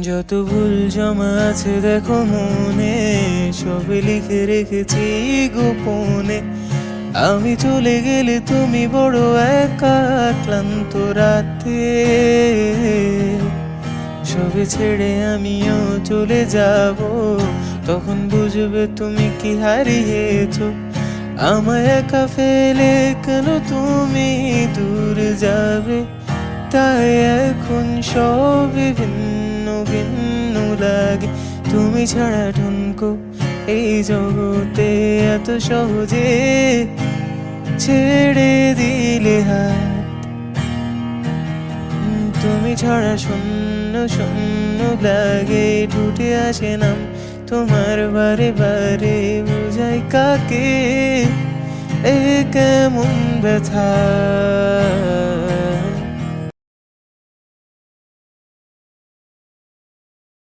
যত ভুল জমা আছে দেখো মনে, সবে লিখে রেখেছি গোপনে। আমি চলে গেলে তুমি বড় একা ক্লান্ত রাতে, সবে ছেড়ে আমিও চলে যাব, তখন বুঝবে তুমি কি হারিয়েছো। আমায় একা ফেলে কেন তুমি দূর যাবে, তাই এখন সব ভিন্ন ভিন্ন লাগে। তুমি ছাড়া ঠুনকো এই জগতে এত সহজে ছেড়ে দিলে হাত। তুমি ছাড়া শূন্য শূন্য লাগে, ঠুটে আসে নাম তোমার বারে বারে, বুঝাই কাকে এ কেমন ব্যথা।